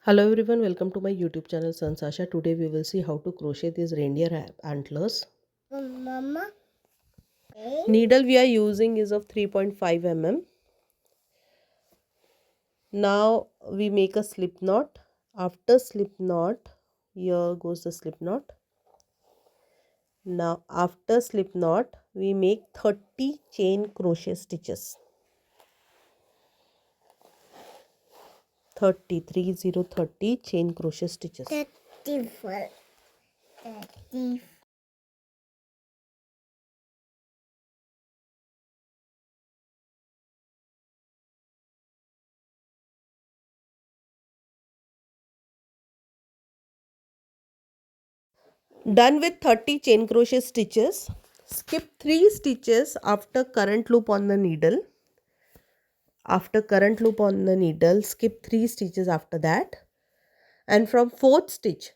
Hello everyone, welcome to my YouTube channel Sanjs Aasha. Today we will see how to crochet these reindeer antlers. Mama. Needle we are using is of 3.5 mm. Now we make a slip knot. After slip knot, here goes the slip knot. Now after slip knot, we make 30 chain crochet stitches. 30 chain crochet stitches. 34. 34. Done with 30 chain crochet stitches, skip 3 stitches after current loop on the needle. After current loop on the needle, skip 3 stitches after that, and from 4th stitch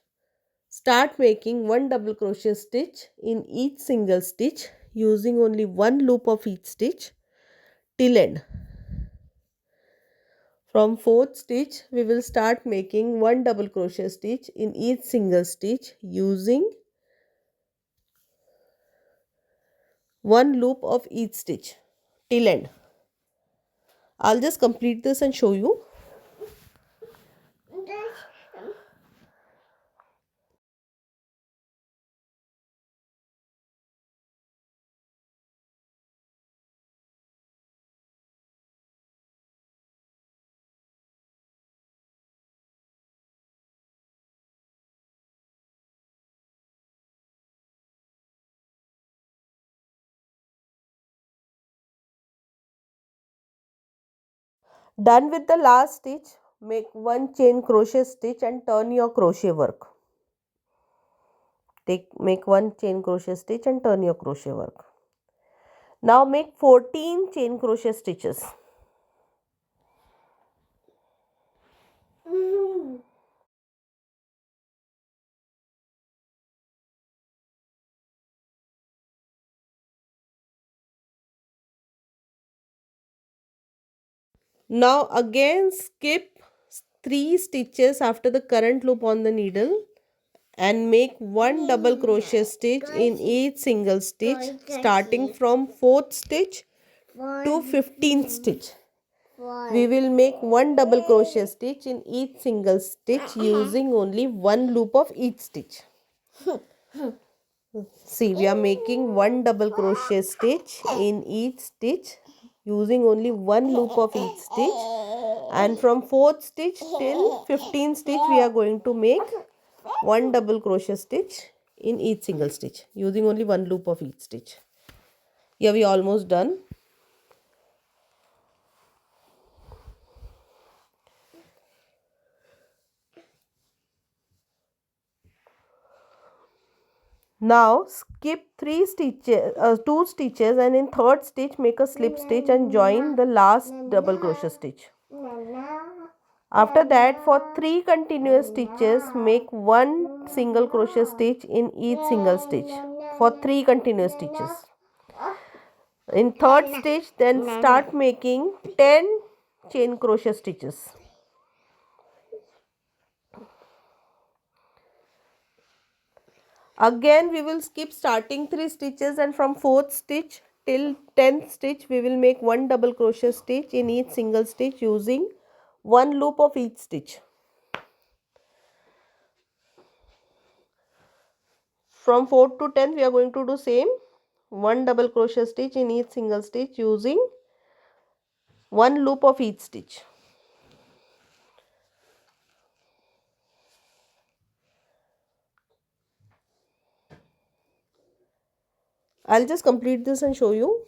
start making 1 double crochet stitch in each single stitch using only 1 loop of each stitch till end. From 4th stitch we will start making 1 double crochet stitch in each single stitch using 1 loop of each stitch till end. I'll just complete this and show you. Done with the last stitch, make 1 chain crochet stitch and turn your crochet work. Make 1 chain crochet stitch and turn your crochet work. Now make 14 chain crochet stitches. Now again skip 3 stitches after the current loop on the needle and make 1 double crochet stitch in each single stitch starting from 4th stitch to 15th stitch. We will make 1 double crochet stitch in each single stitch using only 1 loop of each stitch. See, we are making 1 double crochet stitch in each stitch using only 1 loop of each stitch, and from 4th stitch till 15th stitch we are going to make 1 double crochet stitch in each single stitch using only 1 loop of each stitch. Here we are almost done. Now skip 2 stitches and in 3rd stitch make a slip stitch and join the last double crochet stitch. After that, for 3 continuous stitches make 1 single crochet stitch in each single stitch for 3 continuous stitches. In 3rd stitch then start making 10 chain crochet stitches. Again we will skip starting 3 stitches and from 4th stitch till 10th stitch we will make 1 double crochet stitch in each single stitch using 1 loop of each stitch. From 4th to 10th we are going to do same, 1 double crochet stitch in each single stitch using 1 loop of each stitch. I'll just complete this and show you.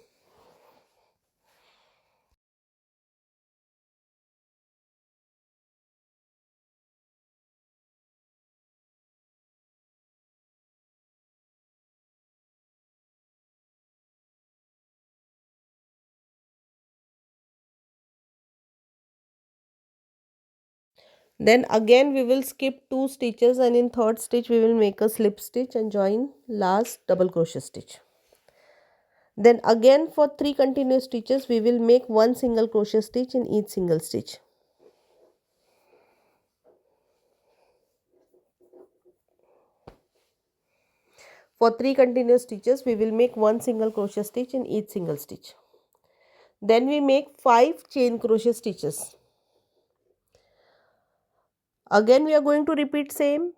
Then again we will skip 2 stitches and in 3rd stitch we will make a slip stitch and join last double crochet stitch. Then again for 3 continuous stitches we will make 1 single crochet stitch in each single stitch. For 3 continuous stitches, we will make 1 single crochet stitch in each single stitch. Then we make 5 chain crochet stitches. Again we are going to repeat same.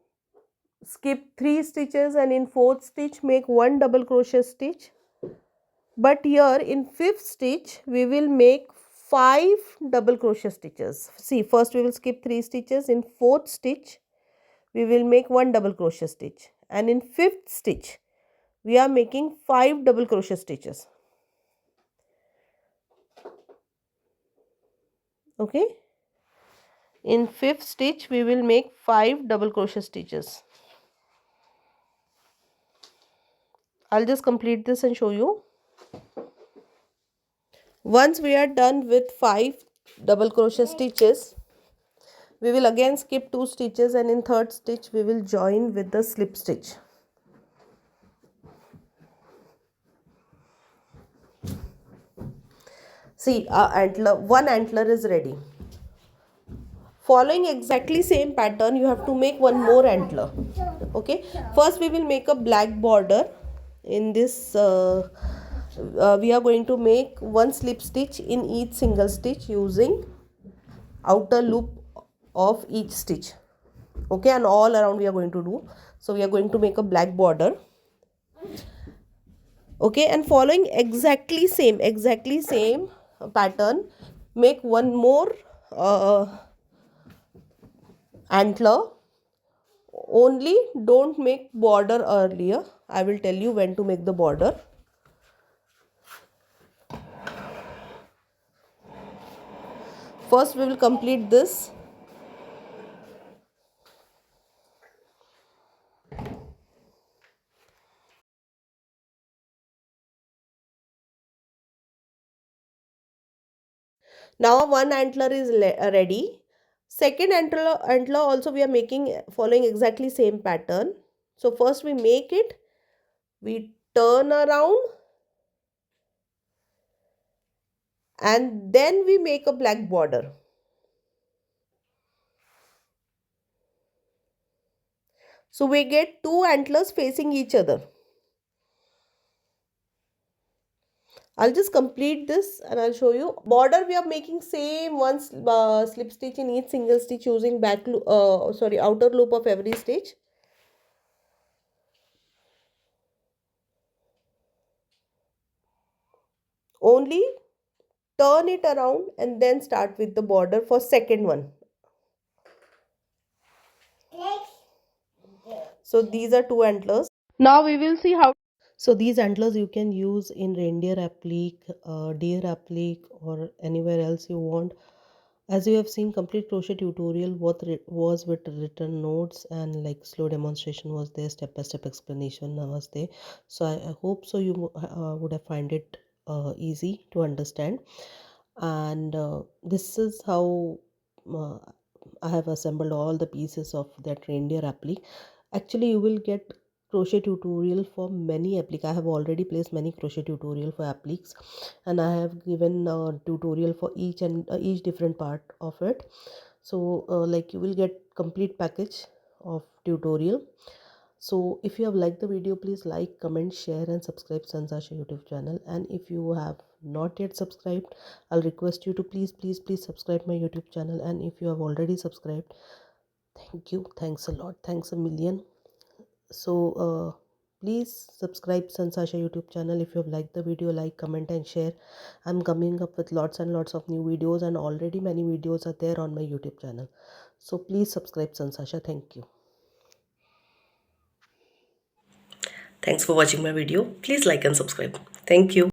Skip 3 stitches and in 4th stitch make 1 double crochet stitch. But here in 5th stitch we will make 5 double crochet stitches. See, first we will skip 3 stitches. In 4th stitch we will make 1 double crochet stitch, and in 5th stitch we are making 5 double crochet stitches. Okay, in 5th stitch we will make 5 double crochet stitches. I'll just complete this and show you. Once we are done with 5 double crochet stitches, we will again skip 2 stitches, and in 3rd stitch we will join with the slip stitch. See, one antler is ready. Following exactly same pattern, you have to make one more antler. Okay, first we will make a black border. In this we are going to make 1 slip stitch in each single stitch using outer loop of each stitch. Okay, and all around we are going to do. So we are going to make a black border. Okay, and following exactly same pattern, make one more antler. Only don't make border earlier. I will tell you when to make the border. First we will complete this. Now one antler is ready. Second antler also we are making following exactly same pattern. So first we make it, we turn around, and then we make a black border. So we get 2 antlers facing each other. I'll just complete this and I'll show you. Border we are making same one slip stitch in each single stitch using outer loop of every stitch. Only turn it around and then start with the border for second one. So these are 2 antlers. Now we will see how. So these antlers you can use in reindeer applique, deer applique, or anywhere else you want. As you have seen, complete crochet tutorial was with written notes, and like slow demonstration was there, step by step explanation was there. So I hope so you would have find it easy to understand. And this is how uh, I have assembled all the pieces of that reindeer applique. Actually, you will get crochet tutorial for many applique. I have already placed many crochet tutorial for appliques, and I have given a tutorial for each different part of it. So like you will get complete package of tutorial. So if you have liked the video, please like, comment, share and subscribe Sanjs Aasha YouTube channel. And if you have not yet subscribed, I'll request you to please subscribe my YouTube channel. And if you have already subscribed, thank you, thanks a lot, thanks a million. So please subscribe Sanjs Aasha YouTube channel. If you have liked the video, like, comment and share. I'm coming up with lots and lots of new videos, and already many videos are there on my YouTube channel. So please subscribe Sanjs Aasha. Thank you. Thanks for watching my video. Please like and subscribe. Thank you.